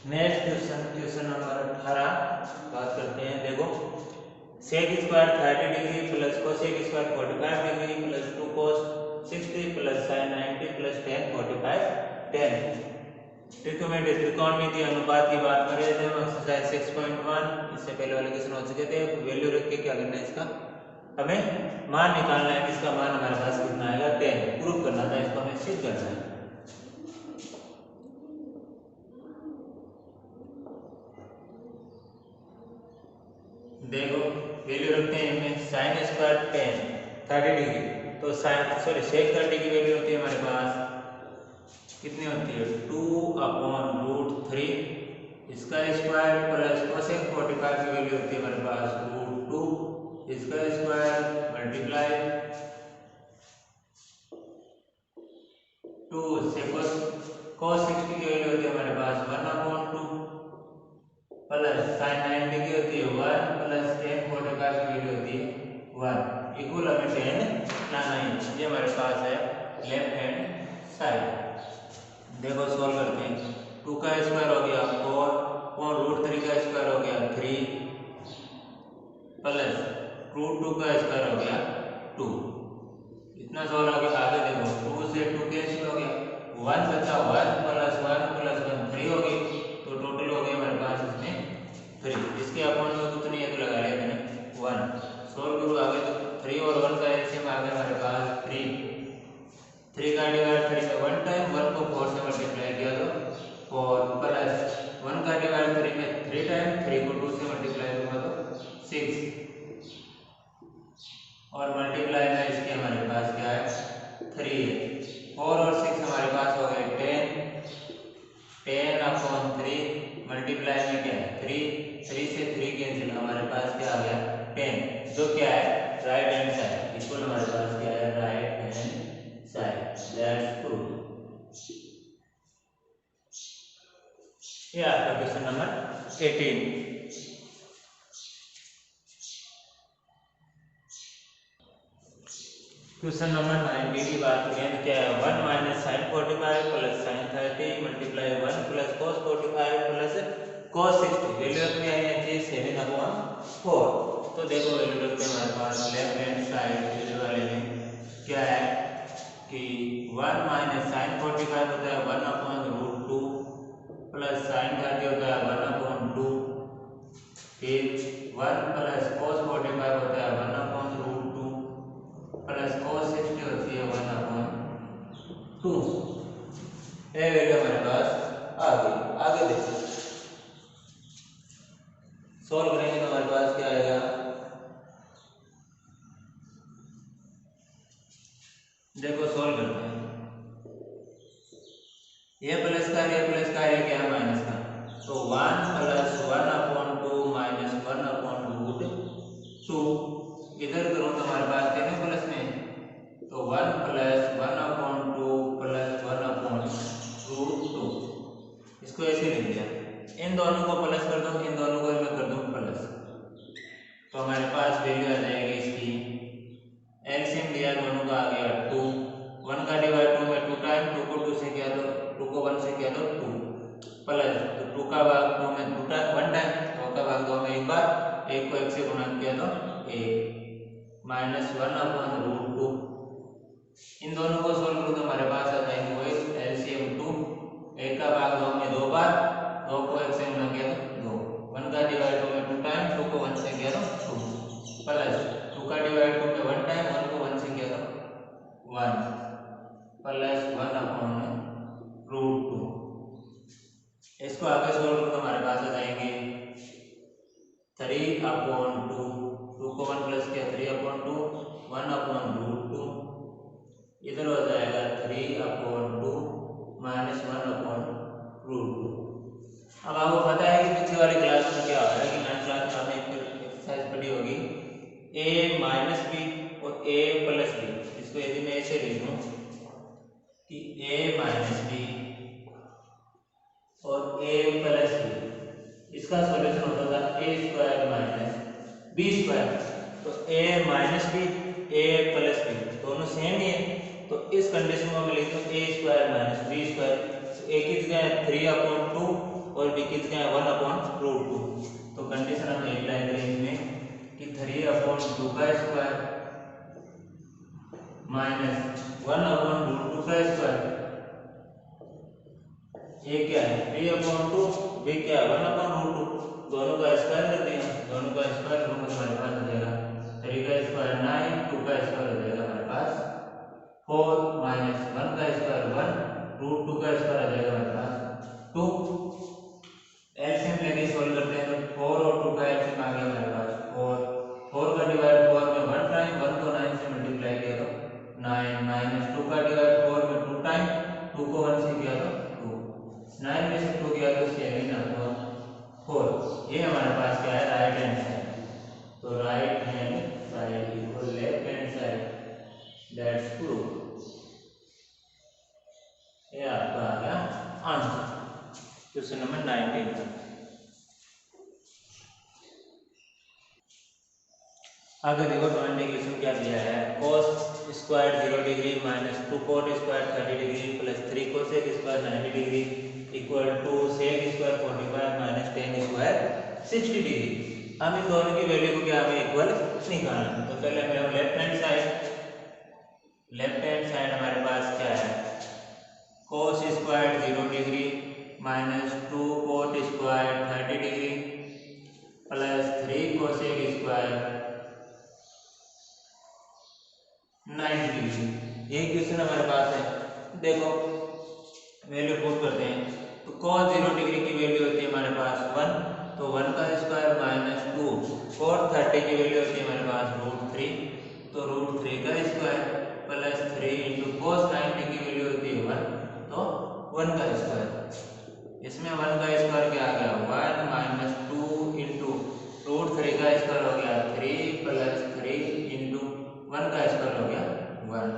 Next question question number 18 बात करते हैं। देखो sec square 30 degree plus cosec square 45 degree plus 2 cos 60 plus sine 90 plus tan 45 10 trigonometry त्रिकोणमितीय अनुपात की बात कर रहे थे हम एक्सरसाइज 6.1। इससे पहले वाले क्वेश्चन हो चुके थे। वैल्यू रख के क्या करना है, इसका हमें मान निकालना है। इसका मान हमारे पास कितना आएगा 10 प्रूफ करना था, इसको हमें सिद्ध करना है। देखो वैल्यू रखते हैं इनमें साइन स्क्वायर 10 30 डिग्री, तो साइन सेक 30 की वैल्यू होती है हमारे पास कितनी होती है 2/√3 इसका स्क्वायर प्लस कोसेक 45 की वैल्यू होती है हमारे पास √2 इसका स्क्वायर मल्टीप्लाई 2 सेकोस cos 60 की वैल्यू होती है हमारे पास 1/2 प्लस साइन 90 की होती है 1 प्लस tan 45 की वैल्यू होती है 1 इक्वल हमें tan लाना है। ये हमारे पास है लेफ्ट हैंड साइड। देखो सॉल्व करते हैं। 2 का स्क्वायर हो गया 4 और √3 का स्क्वायर हो गया 3 प्लस √2 का स्क्वायर हो गया 2। इतना सॉल्व हो गया। आगे देखो 2 से 2 कैंसिल हो गया 1 बचा 1 प्लस 1 3 हो गई, तो टोटल हो गया हमारे पास इसमें 3। इसके अपॉन में कितनी है तो लगा लिया मैंने 1। सॉल्व करो आगे तो 3 और 1 का एलसीएम आ गया हमारे पास 3 का डिवाइड 3 में 1 टाइम 1 को 4 से मल्टीप्लाई किया तो 4 प्लस 1 का डिवाइड 3 में 3 टाइम 3 को 2 से मल्टीप्लाई करूंगा तो 6 और मल्टीप्लाई में इसके हमारे पास क्या है 3 है। 4 और 6 हमारे पास हो गए 10/3 मल्टीप्लाई में क्या है 3 से 3 कैंसिल हमारे पास क्या आ गया 10 जो क्या है राइट हैंड साइड इक्वल हमारे पास क्या है right hand side. That's proof. ये आपका क्वेश्चन नंबर 18। क्वेश्चन नंबर 19 की बात करें तो क्या है 1 minus sine 45 plus sine 30 multiply 1 plus cos 45 plus cos 60 value अपनी आई है 7/4। तो देखो वैल्यू रखते हैं हमारे पास लेफ्ट हैंड साइड वैल्यू वाले में क्या है कि 1 माइनस साइन 45 होता है 1/√2 प्लस साइन 30 होता है 1/2 फिर 1 प्लस cos 45 होता है 1/√2 प्लस cos 60 होती है 1/2। ये वैल्यू हमारे पास आ गई। आगे देखो सॉल्व करेंगे तो हमारे पास क्या आएगा। देखो सॉल्व करते हैं। ये प्लस का है क्या है माइनस का, तो 1 प्लस 1/2 माइनस 1/√2 इधर करो तो हमारे पास क्या है प्लस में, तो 1 प्लस 1/2 प्लस 1/√2 इसको ऐसे लिख दिया। इन दोनों को प्लस कर दो, इन दोनों को मैं कर दूं प्लस, तो हमारे पास वैल्यू आ जाएगी इसकी एलसीएम दिया दोनों का आ गया 2। 1 का डिवाइड 2 में 2 टाइम 2 को 2 से किया तो 2 को 1 से किया तो 2 प्लस तो 2 का भाग 2 में 2 टाइम 1 टाइम 2 का भाग 2 में एक बार 1 को 1 से गुणा किया तो 1 माइनस 1/√2। इन दोनों को सोल्व करो तो हमारे पास आ जाएंगे वही एलसीएम 2। 1 का भाग 2 में 2 बार 2 को 1 से गुणा किया तो 2। 1 का डिवाइड 2 में 2 टाइम 2 को 1 से किया तो 2 प्लस 2 का डिवाइड 2 में 1 टाइम 1 को 1 से किया तो 1 प्लस 1/√2। इसको आगे सोल्व करो तो हमारे पास आ जाएंगे 3/2 2 को 1 प्लस किया 3/2 1/√2 इधर हो जाएगा 3/2 माइनस 1/√2। अब आपको पता है कि पिछले वाली क्लास में क्या होता है कि 9th क्लास में आपने एक्सरसाइज पढ़ी होगी a माइनस बी और a प्लस बी। इसको यदि मैं ऐसे लिख दूं कि a माइनस बी और a प्लस बी, इसका सॉल्यूशन होता था a square minus b square. तो a minus b a plus b दोनों सेम ही है, तो इस कंडीशन में मैं लिखता हूँ a square minus b square. एक ही जगह 3/2 और बी की क्या है 1/√2। तो कंडीशन हम एक लाइन करेंगे कि 3/2 का स्क्वायर माइनस 1/√2 का स्क्वायर, ये क्या है 3/2, बी क्या है 1/√2, दोनों का स्क्वायर कर दिया, दोनों का स्क्वायर करूंगा तो हमारे पास हो जाएगा 3 का स्क्वायर 9, 2 का स्क्वायर हो जाएगा हमारे पास 4 माइनस 1 का स्क्वायर 1√2 का स्क्वायर आ जाएगा हमारे पास 2। एलसीएम लेके सॉल्व करते हैं तो 4 और 2 का एलसीएम आ गया हमारे पास 4 का डिवाइड 4 में 1 टाइम, 1 को 9 से मल्टीप्लाई किया तो 9 माइनस 2 का डिवाइड 4 में 2 टाइम, 2 को 1 से किया तो 2, 9 में से 2 किया तो 7 और 4। ये हमारे पास क्या है राइट हैंड साइड। तो right hand side equal left hand side, that's proof. ये आपका आ गया आंसर क्वेश्चन नंबर 19। आगे देखो 20 क्वेश्चन क्या दिया है, cos square 0 degree minus 2 cot square 30 degree plus 3 cosec square 90 degree equal to sec square 45 minus tan square 60 degree. हम इन दोनों की वैल्यू को क्या हमें इक्वल निकालना है। तो पहले हमें लेफ्ट हैंड साइड हमारे पास क्या है, cos square 0 degree minus 2 cot square 30 degree plus 3 cosec square 90 degree. यही क्वेश्चन हमारे पास है। देखो वैल्यू पुट करते हैं तो cos 0 डिग्री की वैल्यू होती है हमारे पास 1, तो 1 का स्क्वायर माइनस 2, cot 30 की वैल्यू होती है हमारे पास √3, तो √3 का स्क्वायर प्लस 3 इंटू cos 90 की वैल्यू होती है 1, तो 1 का स्क्वायर। इसमें 1 का स्क्वायर क्या आ गया 1 माइनस 2 इंटू √3 का स्क्वायर हो गया 3 प्लस 3 इंटू 1 का स्क्वायर हो गया 1,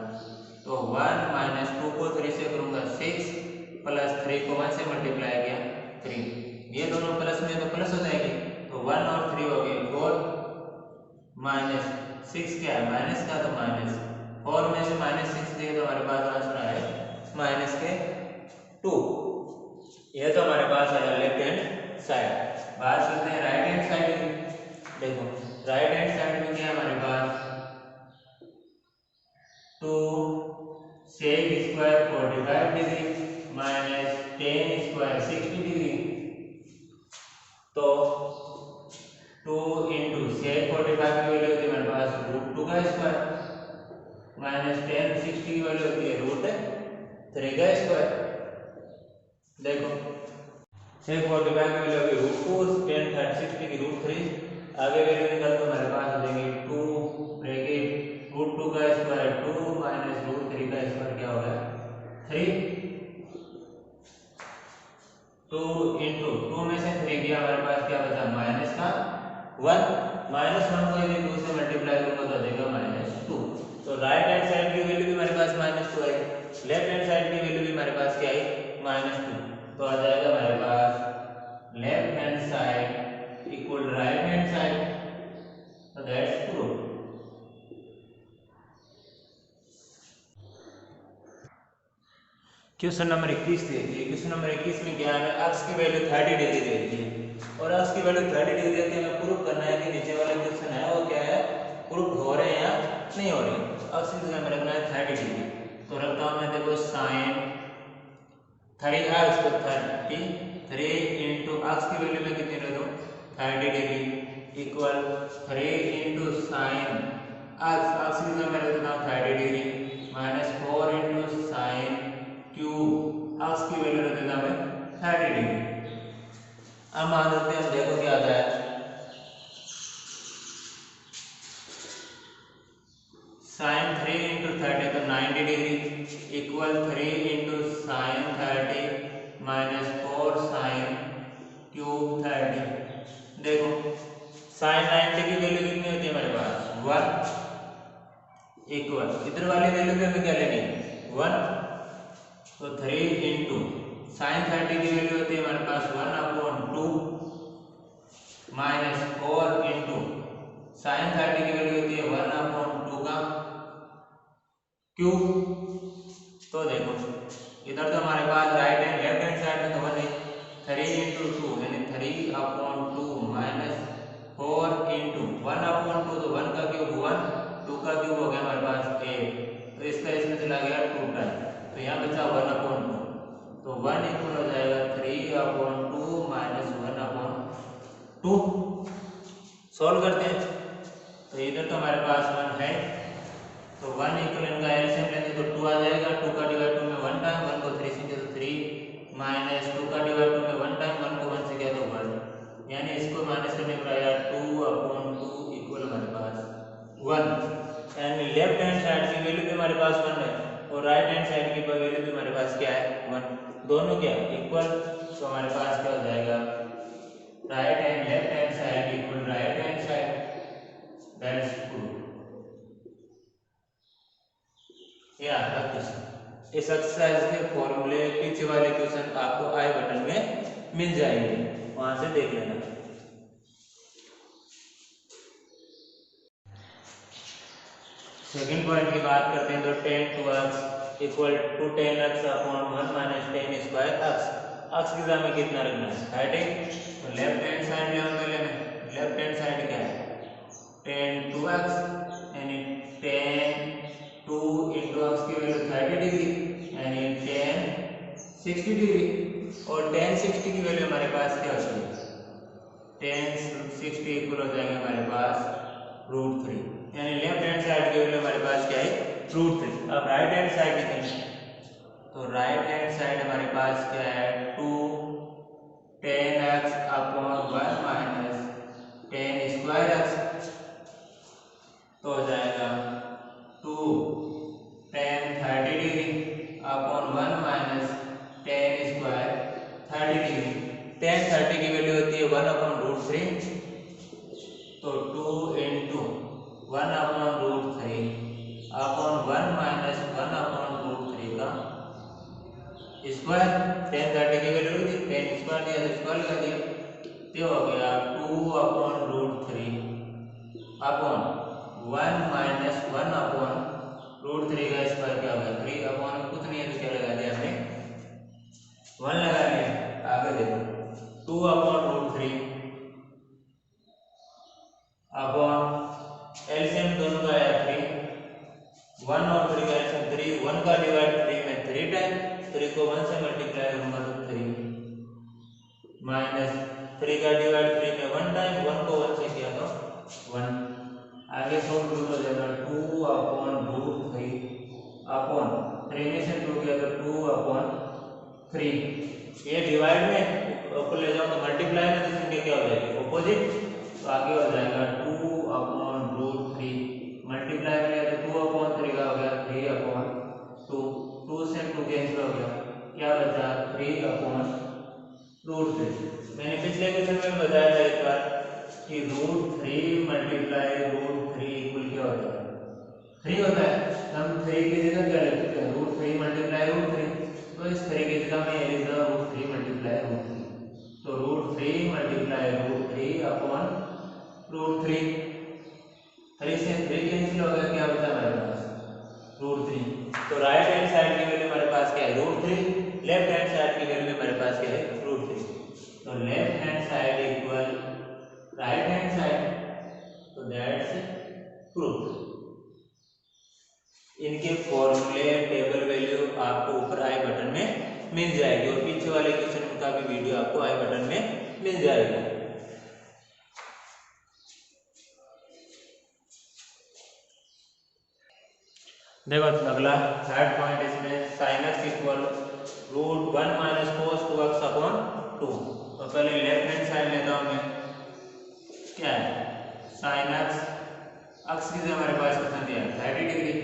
तो 1 माइनस 2 को 3 से करूंगा 6 प्लस 3 को 1 से मल्टीप्लाई किया 3, ये दोनों प्लस में तो प्लस हो जाएंगे, तो 1 और 3 हो गए 4 माइनस 6 क्या है माइनस का, तो माइनस 4 में से माइनस 6 दिए तो हमारे पास आंसर आए माइनस के 2। ये तो हमारे पास आया लेफ्ट हैंड साइड। बात करते हैं राइट हैंड साइड की। देखो राइट हैंड साइड में क्या हमारे पास 2 sec square 45 degree minus tan square 60 degree, तो 2 इंटू sec 45 की वैल्यू होती है हमारे पास √2 का स्क्वायर माइनस tan 60 की वैल्यू होती है √3 का स्क्वायर। देखो sec 45 की वैल्यू होगी √2, tan 60 की √3, आगे वैल्यू निकाल तो हमारे पास हो जाएगी 2 ब्रैकेट √2 का स्क्वायर 2 माइनस √3 का स्क्वायर क्या होगा 3, 2 इंटू 2 में से 3 गया हमारे पास क्या बचा माइनस का 1, माइनस 1 को यदि 2 से मल्टीप्लाई करूंगा तो आ जाएगा -2। तो राइट हैंड साइड की वैल्यू भी हमारे पास -2 आई, लेफ्ट हैंड साइड की वैल्यू भी हमारे पास क्या आई -2, तो आ जाएगा हमारे पास left hand side equal right hand side, तो दैट्स ट्रू। क्वेश्चन नंबर 21 देखिए, क्वेश्चन नंबर 21 में क्या है अक्ष की वैल्यू 30 डिग्री दे दी है और अक्ष की वैल्यू 30 डिग्री देते हैं, हमें प्रूफ करना है कि नीचे वाला क्वेश्चन है वो क्या है प्रूफ हो रहे हैं या नहीं हो रहे। अक्ष की जगह में रखना है 30 डिग्री, तो रखता हूं मैं देखो साइन 30 अक्ष को 33 इंटू अक्ष की वैल्यू में कितनी ले दूं 30 डिग्री इक्वल 3 इंटू साइन अक्ष की जगह में रख देता हूं 30 degree minus 4 into sine cube अक्ष की वैल्यू रख देता मैं 30 डिग्री। अब मान लेते हैं देखो क्या आता है साइन 3 इंटू 30 तो 90 degree equal 3 into sine 30 minus 4 sine cube 30। देखो साइन 90 की वैल्यू कितनी होती है हमारे पास 1 इक्वल इधर वाली वैल्यू भी हमें क्या लेनी 1, तो 3 इंटू साइन 30 की वैल्यू होती है हमारे पास 1/2 माइनस 4 इंटू साइन 30 की वैल्यू होती है 1/2 का क्यूब। तो देखो इधर तो हमारे पास right hand left hand side में खबर नहीं 3 इंटू 2 यानी 3/2 माइनस 4 इंटू 1/2 तो 1 का क्यूब 1, 2 का क्यूब हो गया हमारे पास 8, तो इसका इसमें चला गया 2 टाइम, तो यहाँ बचा 1/2, तो 1 इक्वल हो जाएगा 3/2 माइनस 1/2। सॉल्व करते हैं, तो इधर तो हमारे पास 1 है, तो 1 इक्वल इनका एलसीएम लेंगे तो 2 आ जाएगा, 2 का डिवाइड 2 में 1 टाइम, 1 को 3 से किया तो 3 माइनस 2 का डिवाइड 2 में 1 टाइम, 1 को 1 से किया तो 1, यानी इसको माइनस करने पर आया 2/2 इक्वल हमारे पास 1, यानी लेफ्ट हैंड साइड की वैल्यू भी हमारे पास 1 है और राइट हैंड साइड की वैल्यू भी हमारे पास क्या है 1, दोनों क्या इक्वल, तो हमारे पास क्या हो जाएगा right hand left hand side equal right hand side, that's true. इस एक्सरसाइज के फॉर्मूले पीछे वाले क्वेश्चन आपको आई बटन में मिल जाएंगे, वहां से देख लेना। सेकंड पॉइंट की बात करते हैं तो 10 equal to 10x upon 1 minus 10 square x की जगह में कितना रखना है 30, तो लेफ्ट हैंड साइड ले पहले में, लेफ्ट हैंड साइड क्या है 10 2x यानी 10 2 इंटू एक्स की वैल्यू 30 डिग्री यानी 10 60 डिग्री, और 10 60 की वैल्यू हमारे पास क्या होती है 10 60 इक्वल हो जाएगा हमारे पास √3, यानी लेफ्ट हैंड साइड की वैल्यू हमारे पास क्या है √3। अब राइट हैंड साइड देखेंगे तो राइट हैंड साइड हमारे पास क्या है 2 10x upon 1 minus 10 square x, तो हो जाएगा 2 10 30 degree upon 1 minus 10 square 30 degree, 10 30 की वैल्यू होती है 1/√3, तो 2 इंटू 1/√3 अपॉन 1 माइनस 1/√3 का स्क्वायर, 10 30 की वैल्यू थी 10 स्क्वायर दिया तो स्क्वायर लगा दिया, तो हो गया 2/√3 अपॉन 1 माइनस 1/√3 का स्क्वायर क्या हो गया 3 अपॉन कुछ नहीं है तो क्या लगा दिया हमने 1 लगा लिया। आगे देखो 2/√3 अपॉन एलसीएम दोनों का आया 3, 1 और 3 का एलसीएम 3, 1 का डिवाइड 3 में 3 टाइम, 3 को 1 से मल्टीप्लाई करूंगा तो 3 माइनस 3 का डिवाइड 3 में 1 टाइम, 1 को 1 से किया तो 1, आगे सोल्व हो जाएगा 2/√3 अपॉन 3 में से 2 किया तो 2/3, ये डिवाइड में ऊपर ले जाओ तो मल्टीप्लाई में तो संख्या क्या हो जाएगी ऑपोजिट, तो आगे हो जाएगा 2/√3 मल्टीप्लाई में तो 2/3 का हो गया 3/2, 2 से 2 कैंसिल हो गया, क्या बचा 3/√3। मैंने पिछले क्वेश्चन में बताया था एक बार कि √3 मल्टीप्लाई √3 इक्वल क्या होता है 3 होता है, हम 3 की जगह क्या लिख सकते हैं √3 मल्टीप्लाई √3, तो इस 3 की जगह में ये लिख रहा हूं √3 मल्टीप्लाई √3, तो √3 मल्टीप्लाई √3 अपॉन √3, 3 से 3 कैंसिल हो गया, क्या बचा हमारे पास √3, तो राइट हैंड साइड की वैल्यू हमारे पास क्या है √3, लेफ्ट हैंड साइड की वैल्यू हमारे पास क्या है √3, तो left hand side equal right hand side, तो दैट्स प्रूफ। इनके फॉर्मूले टेबल वैल्यू आपको ऊपर आई बटन में मिल जाएगी और पीछे वाले क्वेश्चन का भी वीडियो आपको आई बटन में मिल जाएगा। देखो अगला थर्ड पॉइंट इसमें sin x equal √1 minus cos 2x upon 2, तो पहले लेफ्ट हैंड साइड लेता हूं मैं, क्या है sin x की जगह हमारे पास कितना दिया 30 डिग्री,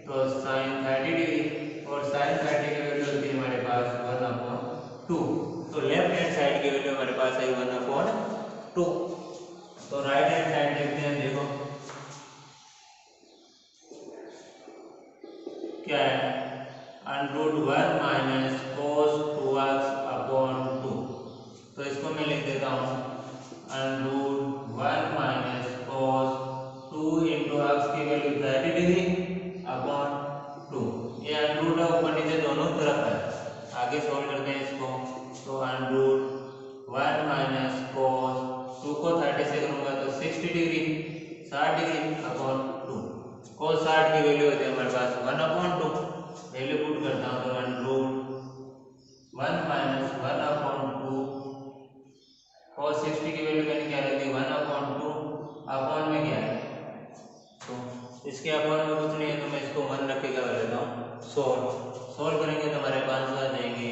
तो sin 30 डिग्री और sin 30 की वैल्यू होती है हमारे पास 1/2, तो लेफ्ट हैंड साइड की वैल्यू हमारे पास है 1/2, तो राइट हैंड साइड देखते हैं, देखो क्या है √1 माइनस cos 2x अपॉन 2, तो इसको मैं लिख देता हूँ √1 माइनस cos 2 इंटू x की वैल्यू 30 डिग्री अपॉन 2, ये √ ऊपर नीचे दोनों तरफ है, आगे सोल्व करते हैं इसको, तो सोल्व करेंगे तो हमारे पास आ जाएंगे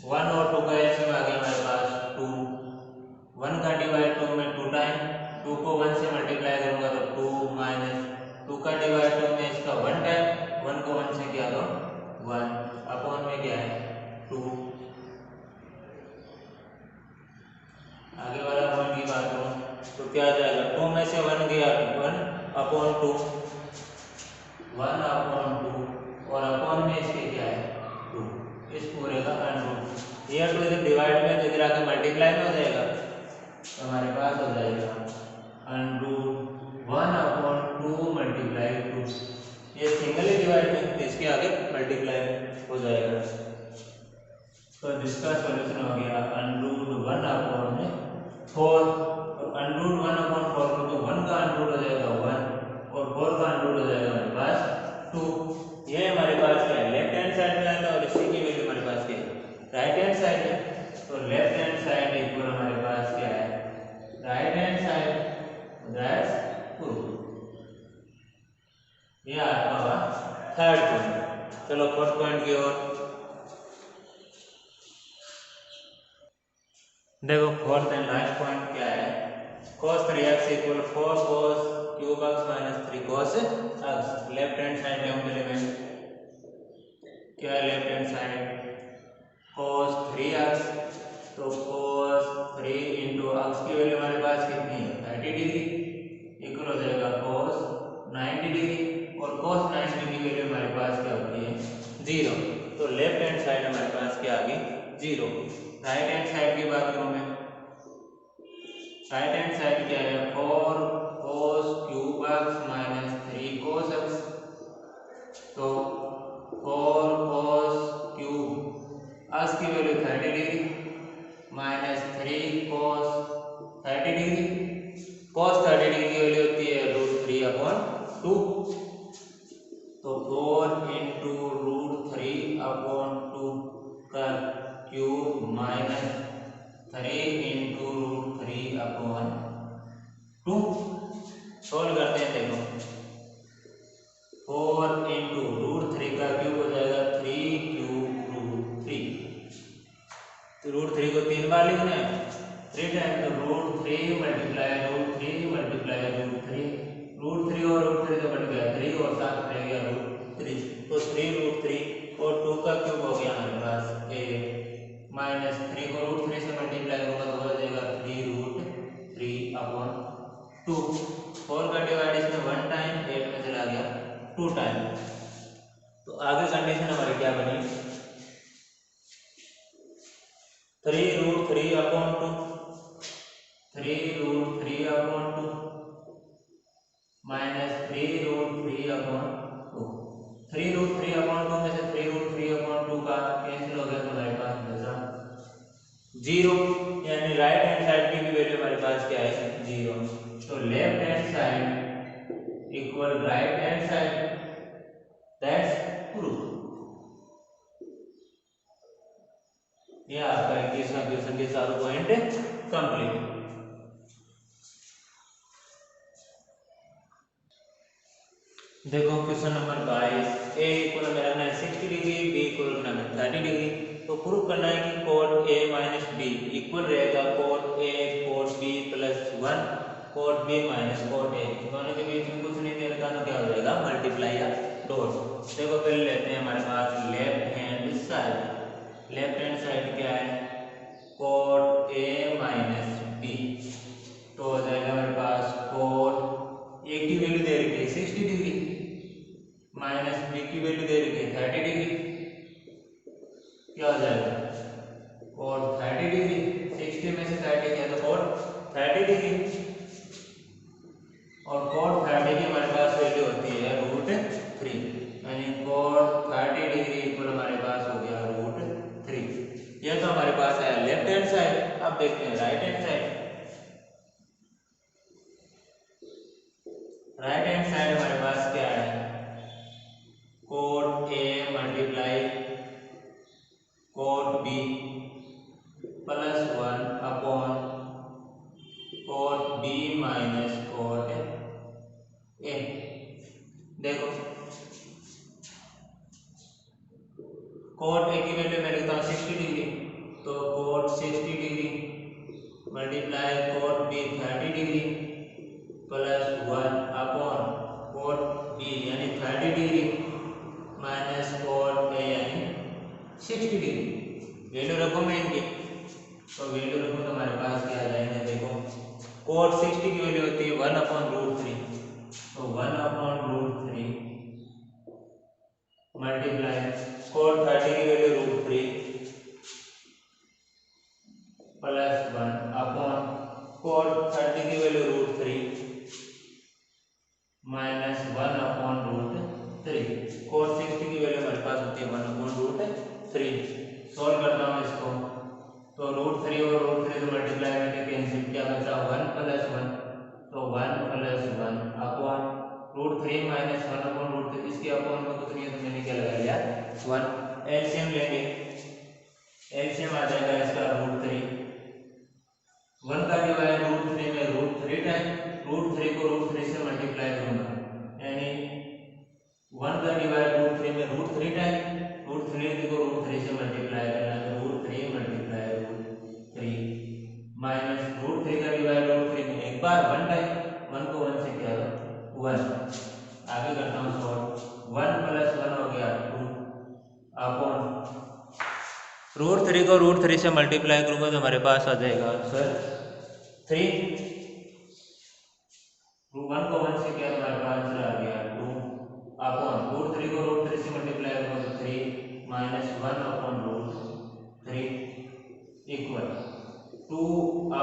1 और 2 का एलसीएम आ गया हमारे पास 2। 1 का डिवाइड 2 में 2 टाइम, 2 को 1 से मल्टीप्लाई करूंगा तो 2 माइनस 2 का डिवाइड 2 में इसका 1 टाइम, 1 को 1 से किया तो 1 अपॉन में क्या है 2। आगे वाला पॉइंट की बात करूं तो क्या आ जाएगा 2 में से 1 गया 1 अपॉन 2, 1 अपॉन 2 और अपॉन में इसके क्या है 2, इस पूरे का अंडरूट। ये 2 इधर डिवाइड में तो इधर आके मल्टीप्लाई में हो जाएगा तो हमारे पास हो जाएगा अंडरूट 1 अपॉन 2 मल्टीप्लाई 2। ये सिंगल ही डिवाइड में तो इसके आगे मल्टीप्लाई हो जाएगा। तो जिसका सॉल्यूशन हो गया अंडरूट 1 अपॉन 4। तो अंडरूट 1 अपॉन 4 को तो 1 का अंडरूट हो जाएगा 1 और 4 का अंडरूट हो जाएगा हमारे पास 2। ये हमारे पास क्या है लेफ्ट हैंड साइड में आता है और इसी की वैल्यू हमारे पास क्या है राइट हैंड साइड है। तो लेफ्ट हैंड साइड इक्वल हमारे पास क्या है right hand side, that's proof. ये आपका हुआ थर्ड पॉइंट। चलो फोर्थ पॉइंट की ओर देखो। फोर्थ एंड लास्ट पॉइंट क्या है cos 3x equal 4 cos cube x minus 3 cos x। Left hand side में हम एलिमेंट क्या है left hand side cos 3x, तो cos 3 इंटू x की वैल्यू हमारे पास कितनी है 30 डिग्री इक्वल हो जाएगा cos 90 डिग्री और cos 90 की वैल्यू हमारे पास क्या होती है 0। तो लेफ्ट हैंड साइड हमारे पास क्या आ गई 0। राइट हैंड साइड की बात करूं मैं, राइट हैंड साइड क्या है 4 cos cube x minus 3 cos x। तो 4 cos क्यूब x की value 30 degree minus 3 cos 30 degree. cos 30 degree की वैल्यू होती है √3/2। तो 4 इंटू √3/2 का क्यूब माइनस 3 इंटू √3/2। सोल्व करते हैं देखो 4 इंटू √3 का क्यूब हो जाएगा 3 क्यूब √3। तो √3 को 3 बार लिखना है 3 टाइम तो √3 मल्टीप्लाई √3 मल्टीप्लाई √3 और √3 तो बढ़ गया 3 और साथ रह गया √3। तो 3 √3 और 2 का क्यूब हो गया हमारे पास 8 माइनस 3 को √3 से मल्टीप्लाई करूंगा तो हो जाएगा 3√3/2। 4 का डिवाइड इसमें 1 टाइम 8 में चला गया 2 टाइम। तो आगे कंडीशन हमारी क्या बनी 3√3/2 3√3/2 माइनस 3√3/2। 3√3/2 में से 3√3/2 का कैंसिल हो गया तो हमारे पास बचा 0। यानी राइट हैंड साइड की भी वैल्यू हमारे पास क्या है 0। तो left hand side equal right hand side, that's proof. ये आपका 21वां क्वेश्चन के सारे पॉइंट कंप्लीट। देखो क्वेश्चन नंबर 22। ए इक्वल हमें रखना है 60 डिग्री, बी इक्वल रखना है 30 डिग्री। तो प्रूफ करना है कि cot a minus b equal रहेगा cot a cot b plus 1 cot b minus cot a। दोनों के बीच में कुछ नहीं दे रखा तो क्या हो जाएगा मल्टीप्लाई या डॉट। देखो पहले लेते हैं हमारे पास left hand side. Left hand side क्या है cot a माइनस b। तो हो जाएगा हमारे पास cot a की वैल्यू दे रखी है 60 डिग्री माइनस b की वैल्यू दे रखी है 30 डिग्री। क्या हो जाएगा cot 30 डिग्री 60 में से 30 गया तो cot 30 डिग्री और cot 30 की हमारे पास वैल्यू होती है √3 यानी cot 30 डिग्री इक्वल हमारे पास हो गया √3। यह तो हमारे पास है लेफ्ट हैंड साइड। अब देखते हैं right hand side. Right hand side हमारे पास क्या है cot a multiply cot b plus 1 upon cot b minus cot a। देखो कोट ए की वैल्यू मैं लिखता हूँ 60 डिग्री, तो cot 60 degree multiply cot b 30 degree plus 1 upon cot b यानी 30 डिग्री माइनस कोट ए यानी 60 डिग्री। वैल्यू रखो मैं इनकी, तो वैल्यू रखो तो हमारे पास क्या आ जाएगा, देखो कोट 60 की वैल्यू होती है 1/√3, तो 1/√3 मल्टीप्लाई कोट 30 की वैल्यू √3 प्लस 1 अपॉन कोट 30 की वैल्यू √3 माइनस 1/√3। कोट 60 की वैल्यू हमारे पास होती है 1/√3। सॉल्व करता हूँ इसको, तो √3 और √3 से मल्टीप्लाई करके कैंसिल, क्या बचा 1 + 1, तो 1 + 1 अपॉन √3 माइनस 1/√3, इसके अपॉन में कुछ नहीं है तो मैंने क्या लगा लिया 1। एलसीएम लेंगे, एलसीएम आ जाएगा इसका √3, 1 का डिवाइड √3 में √3 टाइम, √3 को √3 से मल्टीप्लाई करूंगा यानी 1 का डिवाइड √3 में √3 टाइम, √3 को √3 से मल्टीप्लाई करना है, तो √3 मल्टीप्लाई √3 माइनस √3 का डिवाइड √3 में एक बार 1 टाइम, 1 को 1 से क्या हो 1। आगे करता हूँ सॉल्व, 1 + 1 हो गया 2 अपॉन √3 को √3 से मल्टीप्लाई करूंगा तो हमारे पास आ जाएगा आंसर 3। 1 को 1 से क्या हमारे पास आंसर आ गया 2 अपॉन √3 को √3 से मल्टीप्लाई करूंगा तो 3 माइनस 1/√3 इक्वल 2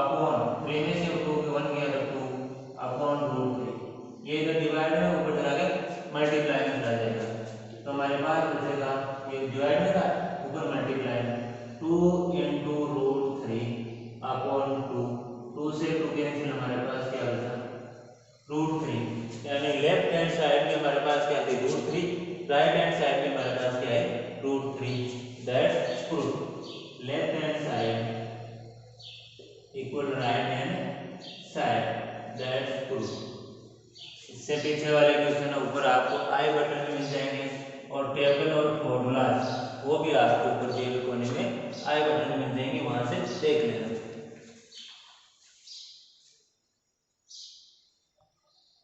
अपॉन 3 में से 2 के 1 गया तो 2 अपॉन √3। ये इधर डिवाइड में ऊपर चला गया मल्टीप्लाई में चला जाएगा, तो हमारे पास बचेगा ये डिवाइड में था ऊपर मल्टीप्लाई में 2 × √3 अपॉन 2 से 2 कैंसिल, हमारे पास क्या बचा √3 यानी लेफ्ट हैंड साइड में हमारे पास क्या है √3, राइट हैंड साइड में हमारे पास क्या है √3। That's proof left hand side equal right hand side, that's proof. इससे पीछे वाले क्वेश्चन ऊपर आपको आई बटन में मिल जाएंगे और टेबल और फॉर्मूला वो भी आपको ऊपर दिए कोने में आई बटन